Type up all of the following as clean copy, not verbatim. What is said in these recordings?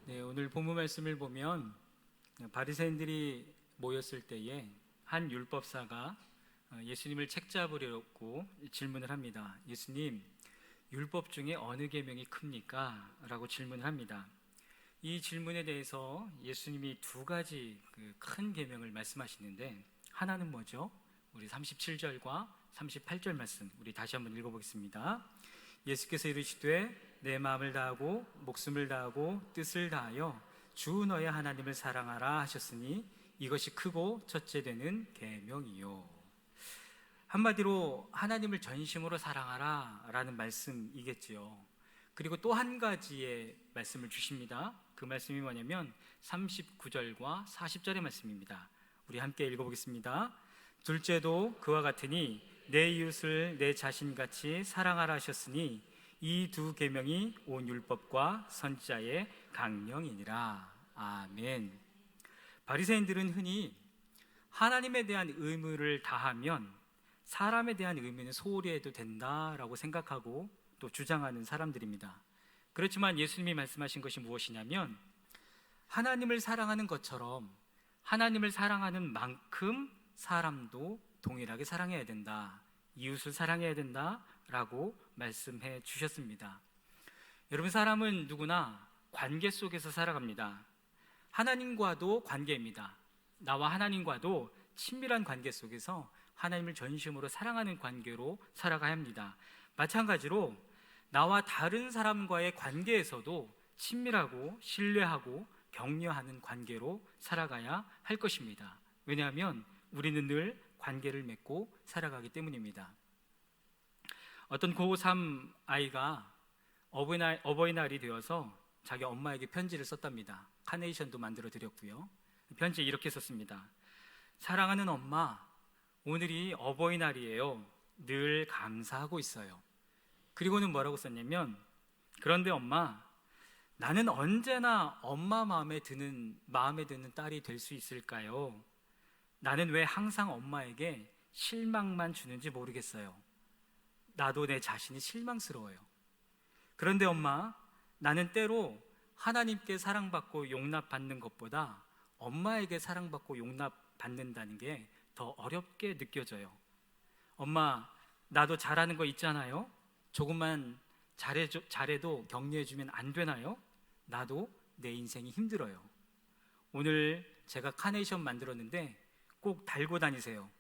네, 오늘 본문 말씀을 보면 바리새인들이 모였을 때에 한 율법사가 예수님을 책잡으려고 질문을 합니다. 예수님, 율법 중에 어느 계명이 큽니까? 라고 질문을 합니다. 이 질문에 대해서 예수님이 두 가지 큰 계명을 말씀하시는데, 하나는 뭐죠? 우리 37절과 38절 말씀 우리 다시 한번 읽어보겠습니다. 예수께서 이르시되 내 마음을 다하고 목숨을 다하고 뜻을 다하여 주 너의 하나님을 사랑하라 하셨으니 이것이 크고 첫째 되는 계명이요. 한마디로 하나님을 전심으로 사랑하라 라는 말씀이겠지요. 그리고 또 한 가지의 말씀을 주십니다. 그 말씀이 뭐냐면 39절과 40절의 말씀입니다. 우리 함께 읽어보겠습니다. 둘째도 그와 같으니 내 이웃을 내 자신같이 사랑하라 하셨으니 이 두 계명이 온 율법과 선지자의 강령이니라. 아멘. 바리새인들은 흔히 하나님에 대한 의무를 다하면 사람에 대한 의무는 소홀히 해도 된다라고 생각하고 또 주장하는 사람들입니다. 그렇지만 예수님이 말씀하신 것이 무엇이냐면 하나님을 사랑하는 것처럼 하나님을 사랑하는 만큼 사람도 동일하게 사랑해야 된다, 이웃을 사랑해야 된다라고 말씀해 주셨습니다. 여러분, 사람은 누구나 관계 속에서 살아갑니다. 하나님과도 관계입니다. 나와 하나님과도 친밀한 관계 속에서 하나님을 전심으로 사랑하는 관계로 살아가야 합니다. 마찬가지로 나와 다른 사람과의 관계에서도 친밀하고 신뢰하고 격려하는 관계로 살아가야 할 것입니다. 왜냐하면 우리는 늘 관계를 맺고 살아가기 때문입니다. 어떤 고3 아이가 어버이날이 되어서 자기 엄마에게 편지를 썼답니다. 카네이션도 만들어 드렸고요. 편지에 이렇게 썼습니다. 사랑하는 엄마, 오늘이 어버이날이에요. 늘 감사하고 있어요. 그리고는 뭐라고 썼냐면, 그런데 엄마, 나는 언제나 엄마 마음에 드는 딸이 될 수 있을까요? 나는 왜 항상 엄마에게 실망만 주는지 모르겠어요. 나도 내 자신이 실망스러워요. 그런데 엄마, 나는 때로 하나님께 사랑받고 용납받는 것보다 엄마에게 사랑받고 용납받는다는 게 더 어렵게 느껴져요. 엄마, 나도 잘하는 거 있잖아요. 조금만 잘해도 격려해주면 안 되나요? 나도 내 인생이 힘들어요. 오늘 제가 카네이션 만들었는데 꼭 달고 다니세요.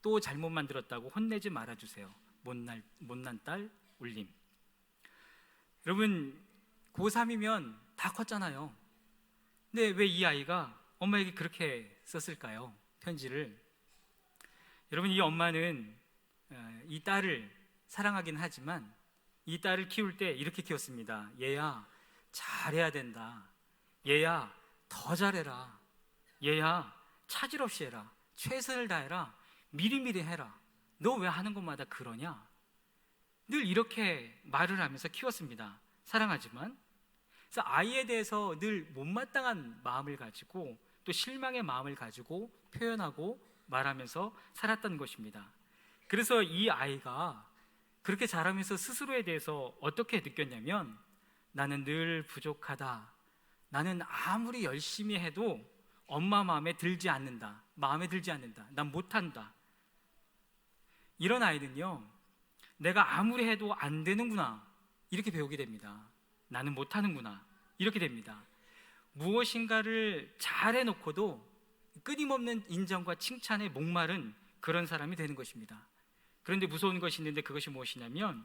또 잘못 만들었다고 혼내지 말아주세요. 못난 딸 울림. 여러분, 고3이면 다 컸잖아요. 근데 왜 이 아이가 엄마에게 그렇게 썼을까요? 편지를. 여러분, 이 엄마는 이 딸을 사랑하긴 하지만 이 딸을 키울 때 이렇게 키웠습니다. 얘야, 잘해야 된다. 얘야, 더 잘해라. 얘야, 차질 없이 해라. 최선을 다해라. 미리미리 해라. 너 왜 하는 것마다 그러냐? 늘 이렇게 말을 하면서 키웠습니다. 사랑하지만. 그래서 아이에 대해서 늘 못마땅한 마음을 가지고 또 실망의 마음을 가지고 표현하고 말하면서 살았던 것입니다. 그래서 이 아이가 그렇게 자라면서 스스로에 대해서 어떻게 느꼈냐면, 나는 늘 부족하다. 나는 아무리 열심히 해도 엄마 마음에 들지 않는다. 난 못한다. 이런 아이는요, 내가 아무리 해도 안 되는구나, 이렇게 배우게 됩니다. 나는 못하는구나, 이렇게 됩니다. 무엇인가를 잘해놓고도 끊임없는 인정과 칭찬에 목마른 그런 사람이 되는 것입니다. 그런데 무서운 것이 있는데, 그것이 무엇이냐면,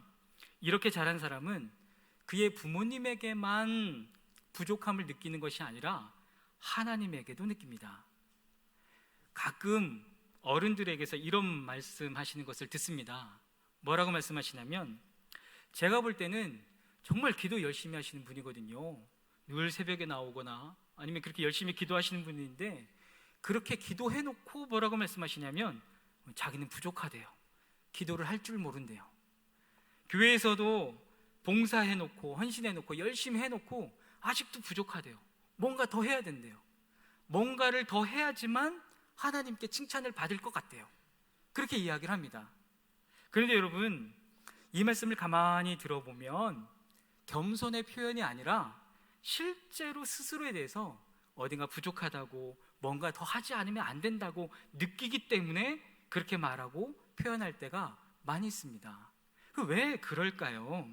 이렇게 자란 사람은 그의 부모님에게만 부족함을 느끼는 것이 아니라 하나님에게도 느낍니다. 가끔 어른들에게서 이런 말씀하시는 것을 듣습니다. 뭐라고 말씀하시냐면, 제가 볼 때는 정말 기도 열심히 하시는 분이거든요. 늘 새벽에 나오거나 아니면 그렇게 열심히 기도하시는 분인데, 그렇게 기도해놓고 뭐라고 말씀하시냐면 자기는 부족하대요. 기도를 할 줄 모른대요. 교회에서도 봉사해놓고 헌신해놓고 열심히 해놓고 아직도 부족하대요. 뭔가 더 해야 된대요. 뭔가를 더 해야지만 하나님께 칭찬을 받을 것 같대요. 그렇게 이야기를 합니다. 그런데 여러분, 이 말씀을 가만히 들어보면 겸손의 표현이 아니라 실제로 스스로에 대해서 어딘가 부족하다고, 뭔가 더 하지 않으면 안 된다고 느끼기 때문에 그렇게 말하고 표현할 때가 많이 있습니다. 왜 그럴까요?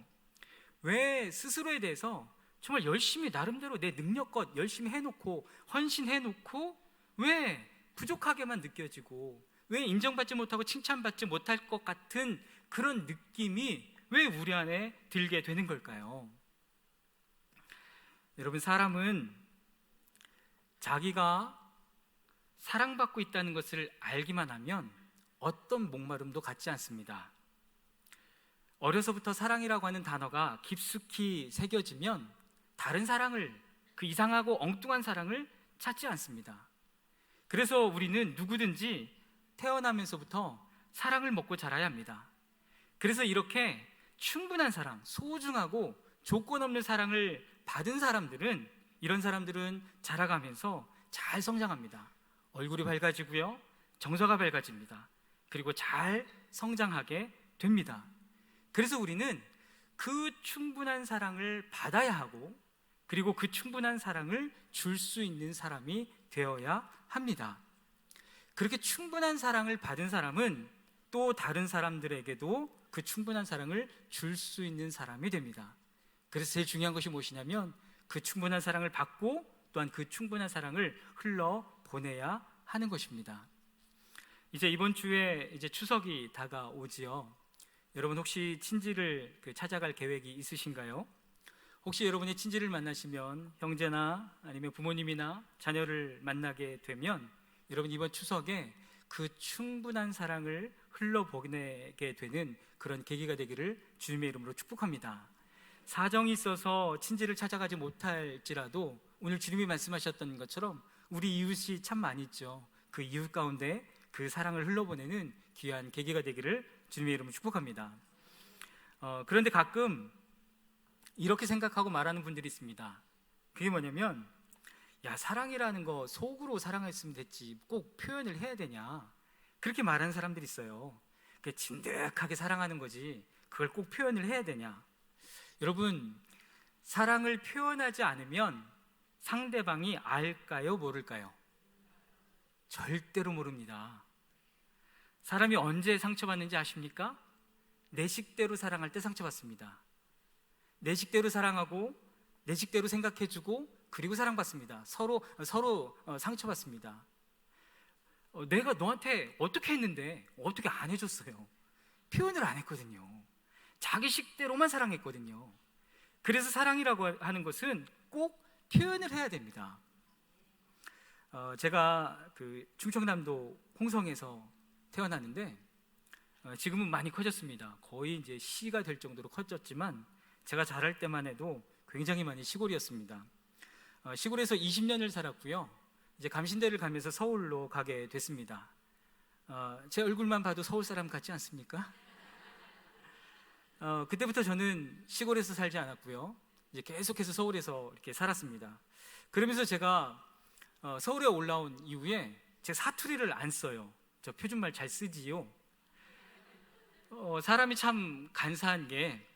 왜 스스로에 대해서 정말 열심히 나름대로 내 능력껏 열심히 해놓고 헌신해놓고 왜 부족하게만 느껴지고, 왜 인정받지 못하고 칭찬받지 못할 것 같은 그런 느낌이 왜 우리 안에 들게 되는 걸까요? 여러분, 사람은 자기가 사랑받고 있다는 것을 알기만 하면 어떤 목마름도 갖지 않습니다. 어려서부터 사랑이라고 하는 단어가 깊숙이 새겨지면 다른 사랑을, 그 이상하고 엉뚱한 사랑을 찾지 않습니다. 그래서 우리는 누구든지 태어나면서부터 사랑을 먹고 자라야 합니다. 그래서 이렇게 충분한 사랑, 소중하고 조건 없는 사랑을 받은 사람들은, 이런 사람들은 자라가면서 잘 성장합니다. 얼굴이 밝아지고요, 정서가 밝아집니다. 그리고 잘 성장하게 됩니다. 그래서 우리는 그 충분한 사랑을 받아야 하고, 그리고 그 충분한 사랑을 줄 수 있는 사람이 되어야 합니다. 그렇게 충분한 사랑을 받은 사람은 또 다른 사람들에게도 그 충분한 사랑을 줄 수 있는 사람이 됩니다. 그래서 제일 중요한 것이 무엇이냐면 그 충분한 사랑을 받고 또한 그 충분한 사랑을 흘러 보내야 하는 것입니다. 이제 이번 주에 이제 추석이 다가오지요. 여러분, 혹시 친지를 찾아갈 계획이 있으신가요? 혹시 여러분이 친지를 만나시면, 형제나 아니면 부모님이나 자녀를 만나게 되면 여러분, 이번 추석에 그 충분한 사랑을 흘러보내게 되는 그런 계기가 되기를 주님의 이름으로 축복합니다. 사정이 있어서 친지를 찾아가지 못할지라도 오늘 주님이 말씀하셨던 것처럼 우리 이웃이 참 많이 있죠. 그 이웃 가운데 그 사랑을 흘러보내는 귀한 계기가 되기를 주님의 이름으로 축복합니다. 그런데 가끔 이렇게 생각하고 말하는 분들이 있습니다. 그게 뭐냐면, 야, 사랑이라는 거 속으로 사랑했으면 됐지 꼭 표현을 해야 되냐, 그렇게 말하는 사람들이 있어요. 진득하게 사랑하는 거지 그걸 꼭 표현을 해야 되냐. 여러분, 사랑을 표현하지 않으면 상대방이 알까요, 모를까요? 절대로 모릅니다. 사람이 언제 상처받는지 아십니까? 내 식대로 사랑할 때 상처받습니다. 내 식대로 사랑하고 내 식대로 생각해주고 그리고 사랑받습니다. 서로 상처받습니다. 내가 너한테 어떻게 했는데 어떻게 안 해줬어요? 표현을 안 했거든요. 자기 식대로만 사랑했거든요. 그래서 사랑이라고 하는 것은 꼭 표현을 해야 됩니다. 제가 충청남도 홍성에서 태어났는데 지금은 많이 커졌습니다. 거의 이제 시가 될 정도로 커졌지만 제가 자랄 때만 해도 굉장히 많이 시골이었습니다. 시골에서 20년을 살았고요. 이제 감신대를 가면서 서울로 가게 됐습니다. 제 얼굴만 봐도 서울 사람 같지 않습니까? 그때부터 저는 시골에서 살지 않았고요. 이제 계속해서 서울에서 이렇게 살았습니다. 그러면서 제가 서울에 올라온 이후에 제 사투리를 안 써요. 저 표준말 잘 쓰지요. 사람이 참 간사한 게,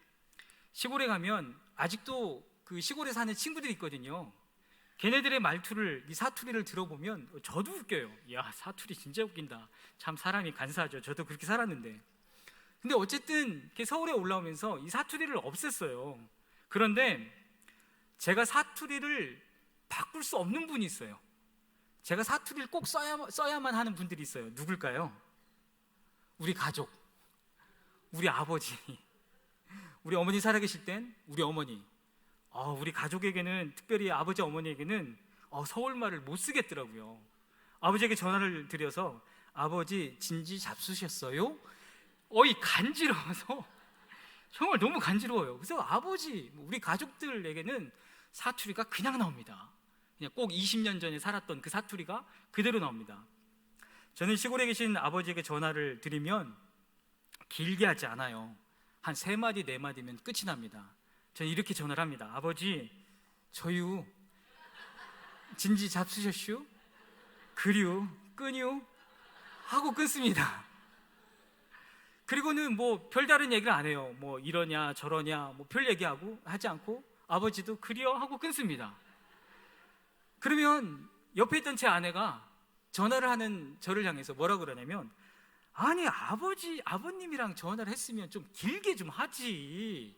시골에 가면 아직도 그 시골에 사는 친구들이 있거든요. 걔네들의 말투를, 이 사투리를 들어보면 저도 웃겨요. 야, 사투리 진짜 웃긴다. 참 사람이 간사하죠. 저도 그렇게 살았는데. 근데 어쨌든 서울에 올라오면서 이 사투리를 없앴어요. 그런데 제가 사투리를 바꿀 수 없는 분이 있어요. 제가 사투리를 꼭 써야만 하는 분들이 있어요. 누굴까요? 우리 가족, 우리 아버지, 우리 어머니 살아계실 땐 우리 어머니, 우리 가족에게는, 특별히 아버지 어머니에게는 서울말을 못 쓰겠더라고요. 아버지에게 전화를 드려서 아버지 진지 잡수셨어요? 간지러워서 정말 너무 간지러워요. 그래서 아버지, 우리 가족들에게는 사투리가 그냥 나옵니다. 그냥 꼭 20년 전에 살았던 그 사투리가 그대로 나옵니다. 저는 시골에 계신 아버지에게 전화를 드리면 길게 하지 않아요. 한 3마디 4마디면 끝이 납니다. 저는 이렇게 전화를 합니다. 아버지, 저유 진지 잡수셨슈? 그류 끄뉴? 하고 끊습니다. 그리고는 뭐 별다른 얘기를 안 해요. 뭐 이러냐 저러냐 뭐 별 얘기하고 하지 않고 아버지도 그리요 하고 끊습니다. 그러면 옆에 있던 제 아내가 전화를 하는 저를 향해서 뭐라 그러냐면, 아니 아버님이랑 전화를 했으면 좀 길게 좀 하지,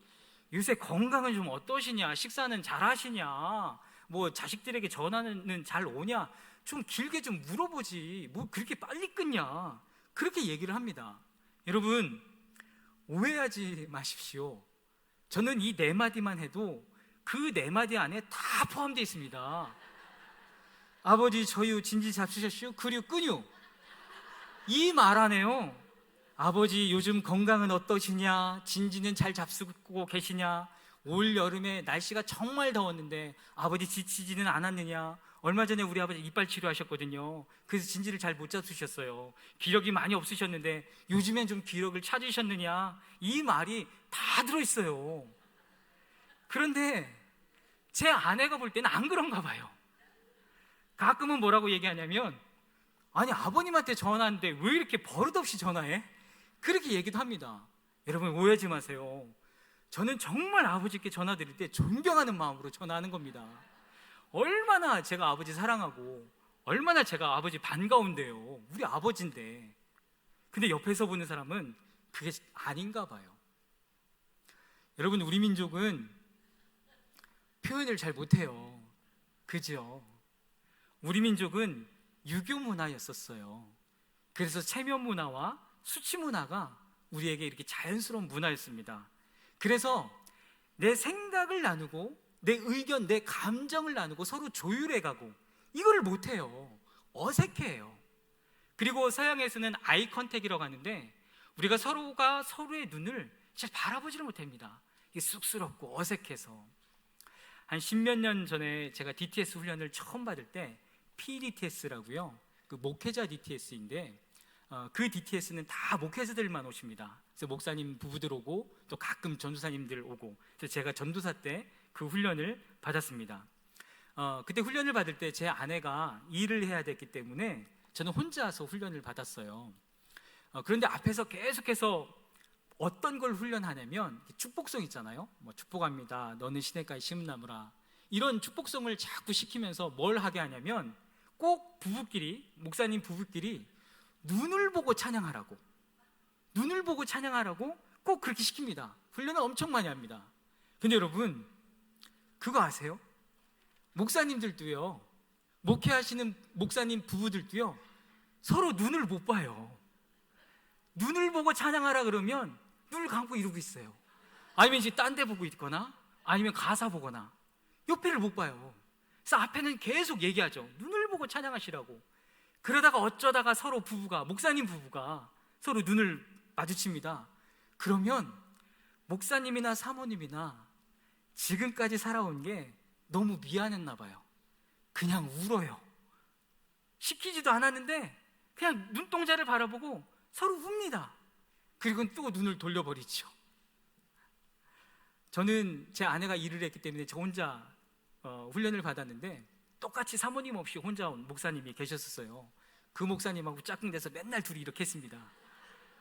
요새 건강은 좀 어떠시냐, 식사는 잘 하시냐, 뭐 자식들에게 전화는 잘 오냐, 좀 길게 좀 물어보지 뭐 그렇게 빨리 끊냐, 그렇게 얘기를 합니다. 여러분, 오해하지 마십시오. 저는 이 네 마디만 해도 그 네 마디 안에 다 포함되어 있습니다. 아버지 저유 진지 잡수셨슈? 그류 끄뉴, 이 말 안에요. 아버지 요즘 건강은 어떠시냐, 진지는 잘 잡수고 계시냐, 올 여름에 날씨가 정말 더웠는데 아버지 지치지는 않았느냐, 얼마 전에 우리 아버지 이빨 치료하셨거든요. 그래서 진지를 잘 못 잡수셨어요. 기력이 많이 없으셨는데 요즘엔 좀 기력을 찾으셨느냐, 이 말이 다 들어있어요. 그런데 제 아내가 볼 때는 안 그런가 봐요. 가끔은 뭐라고 얘기하냐면, 아니 아버님한테 전화하는데 왜 이렇게 버릇없이 전화해? 그렇게 얘기도 합니다. 여러분, 오해하지 마세요. 저는 정말 아버지께 전화 드릴 때 존경하는 마음으로 전화하는 겁니다. 얼마나 제가 아버지 사랑하고 얼마나 제가 아버지 반가운데요. 우리 아버지인데. 근데 옆에서 보는 사람은 그게 아닌가 봐요. 여러분, 우리 민족은 표현을 잘 못해요. 그죠? 우리 민족은 유교 문화였었어요. 그래서 체면 문화와 수치 문화가 우리에게 이렇게 자연스러운 문화였습니다. 그래서 내 생각을 나누고 내 의견, 내 감정을 나누고 서로 조율해가고, 이거를 못해요. 어색해요. 그리고 서양에서는 아이 컨택이라고 하는데, 우리가 서로가 서로의 눈을 잘 바라보지를 못합니다. 이게 쑥스럽고 어색해서. 한 10몇 년 전에 제가 DTS 훈련을 처음 받을 때, PDTS라고요, 그 목회자 DTS인데, 그 DTS는 다 목회자들만 오십니다. 그래서 목사님 부부들 오고 또 가끔 전도사님들 오고, 그래서 제가 전도사 때 그 훈련을 받았습니다. 그때 훈련을 받을 때 제 아내가 일을 해야 됐기 때문에 저는 혼자서 훈련을 받았어요. 그런데 앞에서 계속해서 어떤 걸 훈련하냐면, 축복성 있잖아요. 뭐 축복합니다, 너는 시냇가에 심은 나무라, 이런 축복성을 자꾸 시키면서 뭘 하게 하냐면, 꼭 부부끼리, 목사님 부부끼리 눈을 보고 찬양하라고, 눈을 보고 찬양하라고 꼭 그렇게 시킵니다. 훈련을 엄청 많이 합니다. 근데 여러분, 그거 아세요? 목사님들도요, 목회하시는 목사님 부부들도요, 서로 눈을 못 봐요. 눈을 보고 찬양하라 그러면 눈을 감고 이러고 있어요. 아니면 이제 딴 데 보고 있거나, 아니면 가사 보거나, 옆에를 못 봐요. 그래서 앞에는 계속 얘기하죠. 눈을 보고 찬양하시라고. 그러다가 어쩌다가 서로 부부가, 목사님 부부가 서로 눈을 마주칩니다. 그러면 목사님이나 사모님이나 지금까지 살아온 게 너무 미안했나 봐요. 그냥 울어요. 시키지도 않았는데 그냥 눈동자를 바라보고 서로 웁니다. 그리고 또 눈을 돌려버리죠. 저는 제 아내가 일을 했기 때문에 저 혼자 훈련을 받았는데, 똑같이 사모님 없이 혼자 온 목사님이 계셨었어요. 그 목사님하고 짝꿍돼서 맨날 둘이 이렇게 했습니다.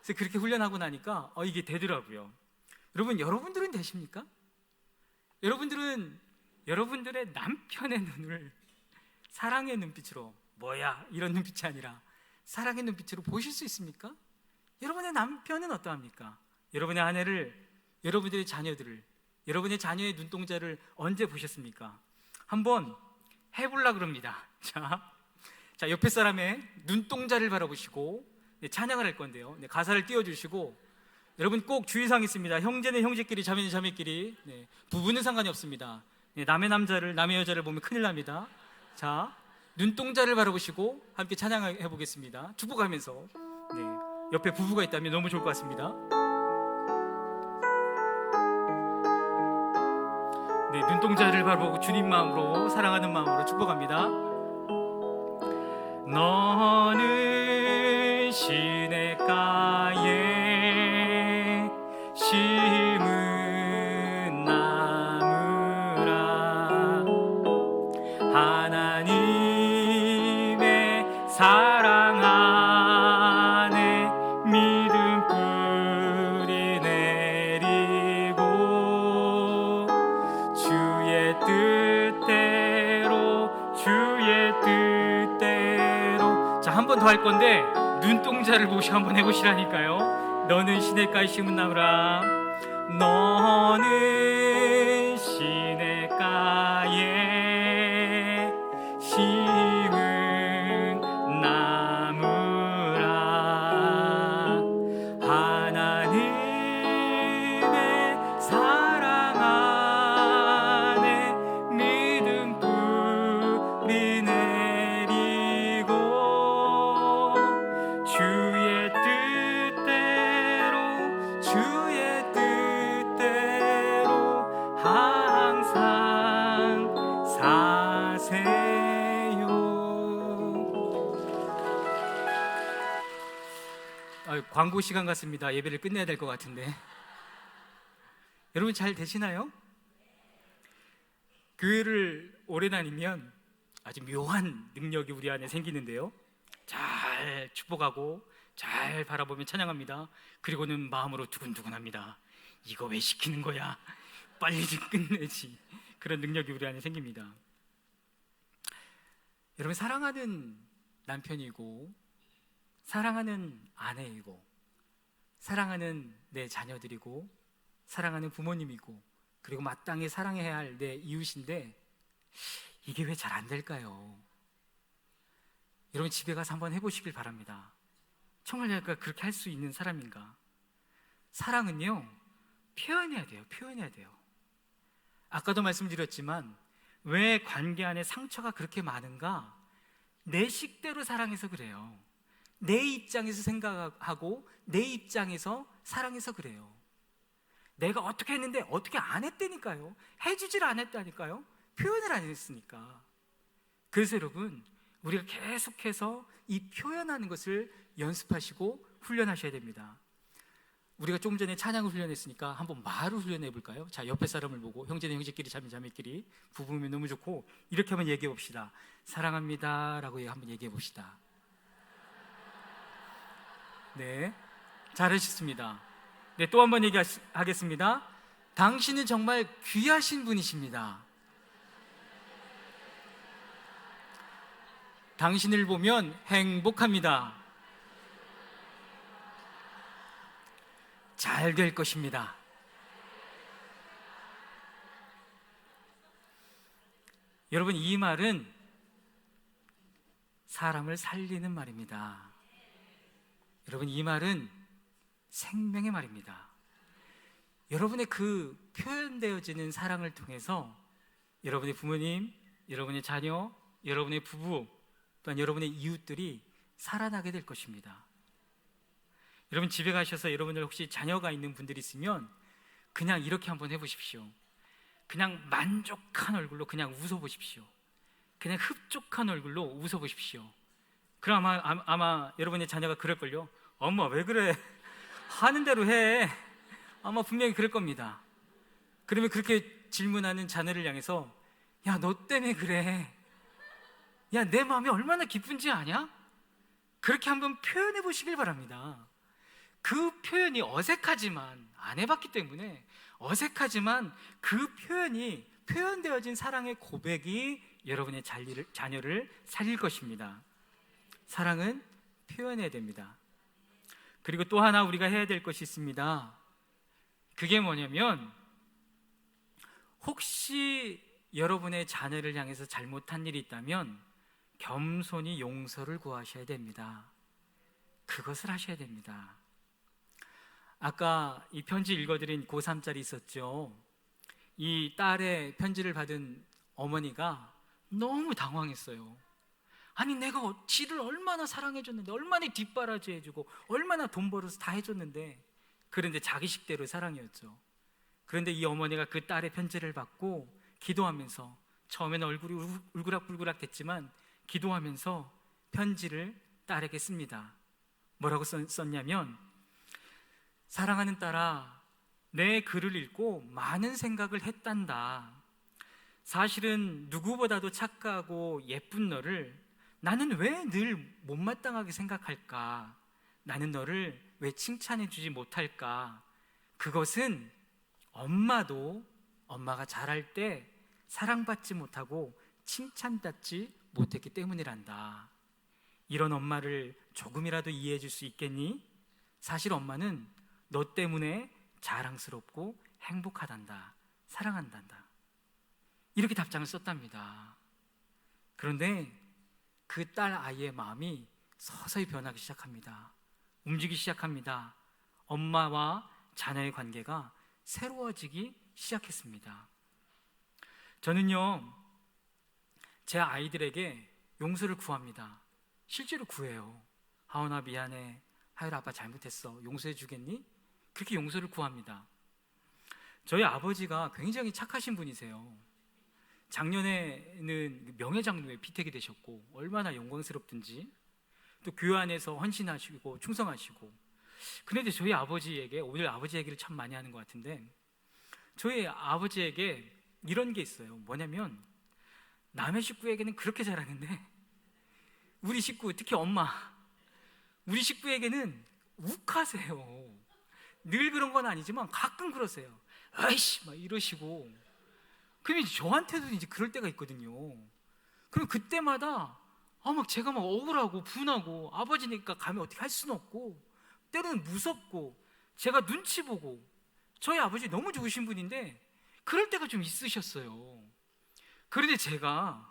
그래서 그렇게 훈련하고 나니까 이게 되더라고요. 여러분, 여러분들은 되십니까? 여러분들은 여러분들의 남편의 눈을 사랑의 눈빛으로, 뭐야 이런 눈빛이 아니라 사랑의 눈빛으로 보실 수 있습니까? 여러분의 남편은 어떠합니까? 여러분의 아내를, 여러분들의 자녀들을, 여러분의 자녀의 눈동자를 언제 보셨습니까? 한번 해보려고 그럽니다. 자, 옆에 사람의 눈동자를 바라보시고 찬양을 할 건데요. 가사를 띄워주시고, 여러분 꼭 주의사항이 있습니다. 형제는 형제끼리, 자매는 자매끼리, 부부는 상관이 없습니다. 남의 남자를, 남의 여자를 보면 큰일 납니다. 자, 눈동자를 바라보시고 함께 찬양해 보겠습니다. 축복하면서. 옆에 부부가 있다면 너무 좋을 것 같습니다. 눈동자를 바라보고 주님 마음으로, 사랑하는 마음으로 축복합니다. 너는 시냇가에 심은 나무라, 하나님의 사랑 안에 믿음 뿌리 내리고, 주의 한 번 더 할 건데 눈동자를 보시고 한번 해보시라니까요. 너는 시냇가에 심은 나무라. 너는 시냇가에 심은 나무라. 하나님의 사랑 안에 믿음 뿌리 내리고 주의 뜻대로 항상 사세요. 광고 시간 같습니다. 예배를 끝내야 될 것 같은데 여러분 잘 되시나요? 교회를 오래 다니면 아주 묘한 능력이 우리 안에 생기는데요, 잘 축복하고 잘 바라보면 찬양합니다. 그리고는 마음으로 두근두근합니다. 이거 왜 시키는 거야? 빨리 좀 끝내지. 그런 능력이 우리 안에 생깁니다. 여러분, 사랑하는 남편이고 사랑하는 아내이고 사랑하는 내 자녀들이고 사랑하는 부모님이고 그리고 마땅히 사랑해야 할 내 이웃인데 이게 왜 잘 안 될까요? 여러분, 집에 가서 한번 해보시길 바랍니다. 정말 내가 그렇게 할 수 있는 사람인가? 사랑은요, 표현해야 돼요. 표현해야 돼요. 아까도 말씀드렸지만 왜 관계 안에 상처가 그렇게 많은가? 내 식대로 사랑해서 그래요. 내 입장에서 생각하고 내 입장에서 사랑해서 그래요. 내가 어떻게 했는데 어떻게 안 했다니까요. 해주질 않았다니까요. 표현을 안 했으니까. 그래서 여러분, 우리가 계속해서 이 표현하는 것을 연습하시고 훈련하셔야 됩니다. 우리가 조금 전에 찬양을 훈련했으니까 한번 말을 훈련해 볼까요? 자, 옆에 사람을 보고 형제는 형제끼리 자매 자매끼리 부부면 너무 좋고 이렇게 한번 얘기해 봅시다. 사랑합니다 라고 한번 얘기해 봅시다. 네, 잘하셨습니다. 네, 또 한번 얘기하겠습니다. 당신은 정말 귀하신 분이십니다. 당신을 보면 행복합니다. 잘 될 것입니다. 여러분, 이 말은 사람을 살리는 말입니다. 여러분, 이 말은 생명의 말입니다. 여러분의 그 표현되어지는 사랑을 통해서 여러분의 부모님, 여러분의 자녀, 여러분의 부부, 또한 여러분의 이웃들이 살아나게 될 것입니다. 여러분, 집에 가셔서 여러분들 혹시 자녀가 있는 분들이 있으면 그냥 이렇게 한번 해보십시오. 그냥 만족한 얼굴로 그냥 웃어보십시오. 그냥 흡족한 얼굴로 웃어보십시오. 그럼 아마 여러분의 자녀가 그럴걸요. 엄마 왜 그래? 하는 대로 해. 아마 분명히 그럴 겁니다. 그러면 그렇게 질문하는 자녀를 향해서 야, 너 때문에 그래. 야, 내 마음이 얼마나 기쁜지 아냐? 그렇게 한번 표현해 보시길 바랍니다. 그 표현이 어색하지만, 안 해봤기 때문에 어색하지만 그 표현이 표현되어진 사랑의 고백이 여러분의 자녀를 살릴 것입니다. 사랑은 표현해야 됩니다. 그리고 또 하나 우리가 해야 될 것이 있습니다. 그게 뭐냐면, 혹시 여러분의 자녀를 향해서 잘못한 일이 있다면 겸손히 용서를 구하셔야 됩니다. 그것을 하셔야 됩니다. 아까 이 편지 읽어드린 고3짜리 있었죠. 이 딸의 편지를 받은 어머니가 너무 당황했어요. 아니, 내가 지를 얼마나 사랑해줬는데, 얼마나 뒷바라지 해주고 얼마나 돈 벌어서 다 해줬는데, 그런데 자기 식대로 사랑이었죠. 그런데 이 어머니가 그 딸의 편지를 받고 기도하면서, 처음에는 얼굴이 울그락불그락 됐지만 기도하면서 편지를 딸에게 씁니다. 뭐라고 썼냐면, 사랑하는 딸아, 내 글을 읽고 많은 생각을 했단다. 사실은 누구보다도 착하고 예쁜 너를 나는 왜 늘 못마땅하게 생각할까? 나는 너를 왜 칭찬해주지 못할까? 그것은 엄마도 엄마가 잘할 때 사랑받지 못하고 칭찬받지 못했기 때문이란다. 이런 엄마를 조금이라도 이해해 줄 수 있겠니? 사실 엄마는 너 때문에 자랑스럽고 행복하단다, 사랑한단다. 이렇게 답장을 썼답니다. 그런데 그 딸 아이의 마음이 서서히 변하기 시작합니다. 움직이기 시작합니다. 엄마와 자녀의 관계가 새로워지기 시작했습니다. 저는요, 제 아이들에게 용서를 구합니다. 실제로 구해요. 하원아 미안해, 하율아 아빠 잘못했어, 용서해 주겠니? 그렇게 용서를 구합니다. 저희 아버지가 굉장히 착하신 분이세요. 작년에는 명예장로에 피택이 되셨고 얼마나 영광스럽든지, 또 교회 안에서 헌신하시고 충성하시고. 그런데 저희 아버지에게, 오늘 아버지 얘기를 참 많이 하는 것 같은데, 저희 아버지에게 이런 게 있어요. 뭐냐면 남의 식구에게는 그렇게 잘하는데 우리 식구, 특히 엄마, 우리 식구에게는 욱하세요. 늘 그런 건 아니지만 가끔 그러세요. 아이씨 막 이러시고. 그럼 이제 저한테도 이제 그럴 때가 있거든요. 그럼 그때마다 막 제가 막 억울하고 분하고, 아버지니까 감히 어떻게 할 수는 없고, 때로는 무섭고, 제가 눈치 보고. 저희 아버지 너무 좋으신 분인데 그럴 때가 좀 있으셨어요. 그런데 제가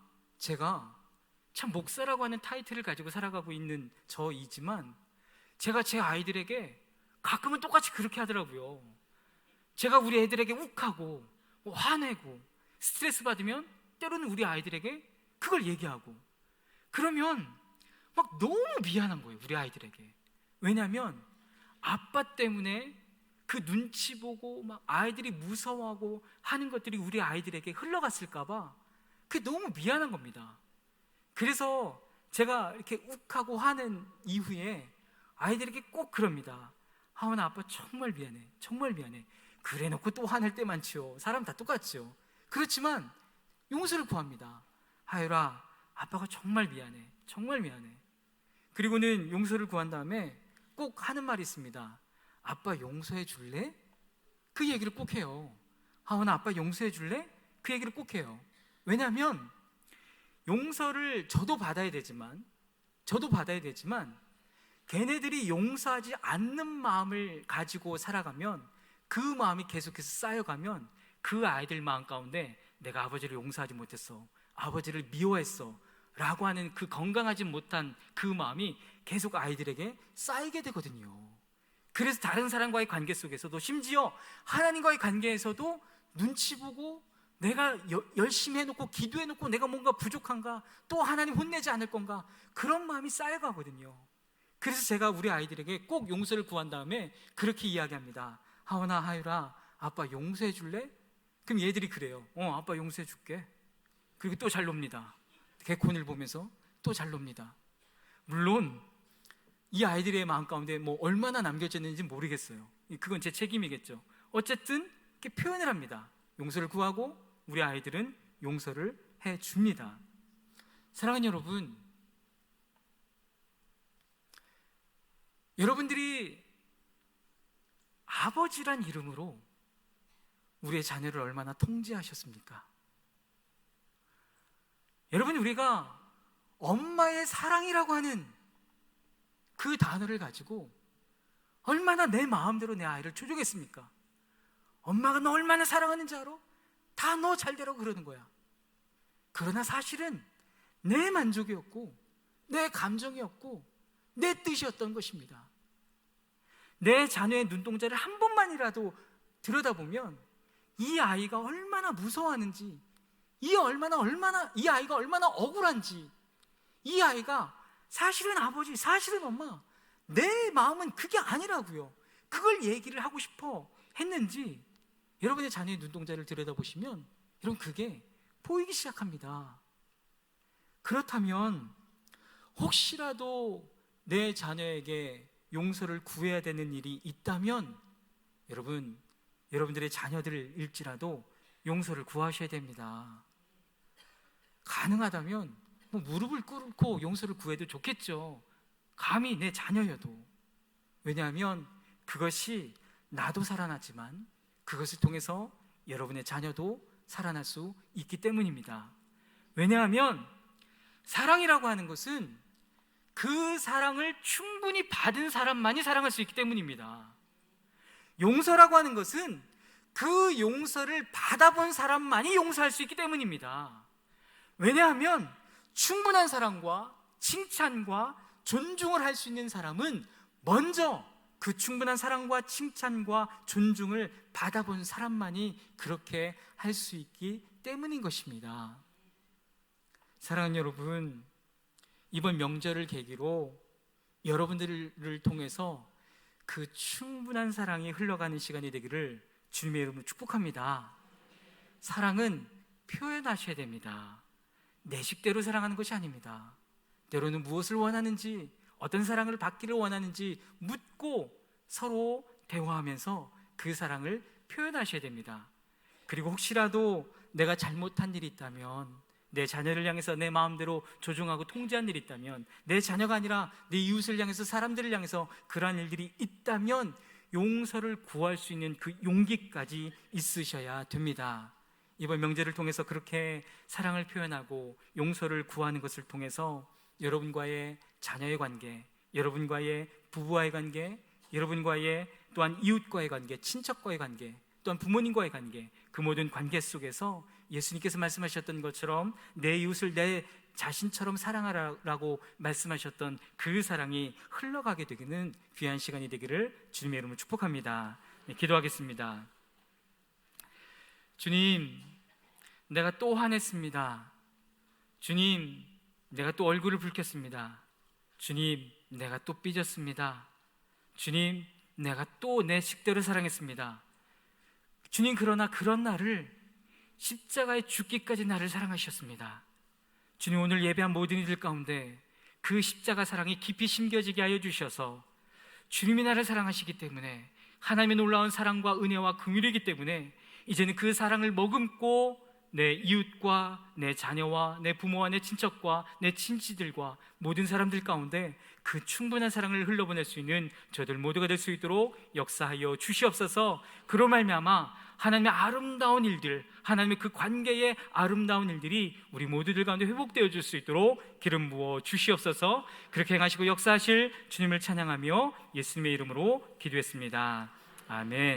참 목사라고 하는 타이틀을 가지고 살아가고 있는 저이지만, 제가 제 아이들에게 가끔은 똑같이 그렇게 하더라고요. 제가 우리 애들에게 욱하고 화내고 스트레스 받으면 때로는 우리 아이들에게 그걸 얘기하고, 그러면 막 너무 미안한 거예요, 우리 아이들에게. 왜냐하면 아빠 때문에 그 눈치 보고 막 아이들이 무서워하고 하는 것들이 우리 아이들에게 흘러갔을까 봐 그게 너무 미안한 겁니다. 그래서 제가 이렇게 욱하고 하는 이후에 아이들에게 꼭 그럽니다. 하원아 아빠 정말 미안해, 정말 미안해. 그래 놓고 또 화낼 때 많지요. 사람 다 똑같죠. 그렇지만 용서를 구합니다. 하율아 아빠가 정말 미안해, 정말 미안해. 그리고는 용서를 구한 다음에 꼭 하는 말이 있습니다. 아빠 용서해 줄래? 그 얘기를 꼭 해요. 하원아 아빠 용서해 줄래? 그 얘기를 꼭 해요. 왜냐하면 용서를 저도 받아야 되지만 걔네들이 용서하지 않는 마음을 가지고 살아가면, 그 마음이 계속해서 쌓여가면 그 아이들 마음 가운데 내가 아버지를 용서하지 못했어, 아버지를 미워했어 라고 하는 그 건강하지 못한 그 마음이 계속 아이들에게 쌓이게 되거든요. 그래서 다른 사람과의 관계 속에서도, 심지어 하나님과의 관계에서도 눈치 보고 내가 열심히 해놓고 기도해놓고 내가 뭔가 부족한가, 또 하나님 혼내지 않을 건가, 그런 마음이 쌓여가거든요. 그래서 제가 우리 아이들에게 꼭 용서를 구한 다음에 그렇게 이야기합니다. 하원아 하율아 아빠 용서해 줄래? 그럼 얘들이 그래요. 아빠 용서해 줄게. 그리고 또 잘 놉니다. 개콘을 보면서 또 잘 놉니다. 물론 이 아이들의 마음 가운데 뭐 얼마나 남겨졌는지 모르겠어요. 그건 제 책임이겠죠. 어쨌든 이렇게 표현을 합니다. 용서를 구하고 우리 아이들은 용서를 해줍니다. 사랑하는 여러분, 여러분들이 아버지란 이름으로 우리의 자녀를 얼마나 통제하셨습니까? 여러분, 우리가 엄마의 사랑이라고 하는 그 단어를 가지고 얼마나 내 마음대로 내 아이를 조종했습니까? 엄마가 너 얼마나 사랑하는지 알아? 다 너 잘되라고 그러는 거야. 그러나 사실은 내 만족이었고 내 감정이었고 내 뜻이었던 것입니다. 내 자녀의 눈동자를 한 번만이라도 들여다보면 이 아이가 얼마나 무서워하는지, 이 아이가 얼마나 억울한지, 이 아이가 사실은 아버지, 사실은 엄마, 내 마음은 그게 아니라고요, 그걸 얘기를 하고 싶어 했는지 여러분의 자녀의 눈동자를 들여다보시면 여러분 그게 보이기 시작합니다. 그렇다면 혹시라도 내 자녀에게 용서를 구해야 되는 일이 있다면 여러분들의 자녀들일지라도 용서를 구하셔야 됩니다. 가능하다면 뭐 무릎을 꿇고 용서를 구해도 좋겠죠. 감히 내 자녀여도. 왜냐하면 그것이 나도 살아났지만 그것을 통해서 여러분의 자녀도 살아날 수 있기 때문입니다. 왜냐하면 사랑이라고 하는 것은 그 사랑을 충분히 받은 사람만이 사랑할 수 있기 때문입니다. 용서라고 하는 것은 그 용서를 받아본 사람만이 용서할 수 있기 때문입니다. 왜냐하면 충분한 사랑과 칭찬과 존중을 할 수 있는 사람은 먼저 그 충분한 사랑과 칭찬과 존중을 받아본 사람만이 그렇게 할 수 있기 때문인 것입니다. 사랑하는 여러분, 이번 명절을 계기로 여러분들을 통해서 그 충분한 사랑이 흘러가는 시간이 되기를 주님의 이름으로 축복합니다. 사랑은 표현하셔야 됩니다. 내 식대로 사랑하는 것이 아닙니다. 때로는 무엇을 원하는지, 어떤 사랑을 받기를 원하는지 묻고 서로 대화하면서 그 사랑을 표현하셔야 됩니다. 그리고 혹시라도 내가 잘못한 일이 있다면, 내 자녀를 향해서 내 마음대로 조종하고 통제한 일이 있다면, 내 자녀가 아니라 내 이웃을 향해서, 사람들을 향해서 그러한 일들이 있다면 용서를 구할 수 있는 그 용기까지 있으셔야 됩니다. 이번 명절을 통해서 그렇게 사랑을 표현하고 용서를 구하는 것을 통해서 여러분과의 자녀의 관계, 여러분과의 부부와의 관계, 여러분과의 또한 이웃과의 관계, 친척과의 관계, 또한 부모님과의 관계, 그 모든 관계 속에서 예수님께서 말씀하셨던 것처럼 내 이웃을 내 자신처럼 사랑하라고 말씀하셨던 그 사랑이 흘러가게 되기는 귀한 시간이 되기를 주님의 이름으로 축복합니다. 네, 기도하겠습니다. 주님, 내가 또 화냈습니다. 주님, 내가 또 얼굴을 붉혔습니다. 주님, 내가 또 삐졌습니다. 주님, 내가 또 내 식대로 사랑했습니다. 주님, 그러나 그런 나를 십자가에 죽기까지 나를 사랑하셨습니다. 주님, 오늘 예배한 모든 이들 가운데 그 십자가 사랑이 깊이 심겨지게 하여 주셔서 주님이 나를 사랑하시기 때문에, 하나님의 놀라운 사랑과 은혜와 긍휼이기 때문에 이제는 그 사랑을 머금고 내 이웃과 내 자녀와 내 부모와 내 친척과 내 친지들과 모든 사람들 가운데 그 충분한 사랑을 흘러보낼 수 있는 저들 모두가 될 수 있도록 역사하여 주시옵소서. 그로 말미암아 하나님의 아름다운 일들, 하나님의 그 관계의 아름다운 일들이 우리 모두들 가운데 회복되어 줄 수 있도록 기름 부어 주시옵소서. 그렇게 행하시고 역사하실 주님을 찬양하며 예수님의 이름으로 기도했습니다. 아멘.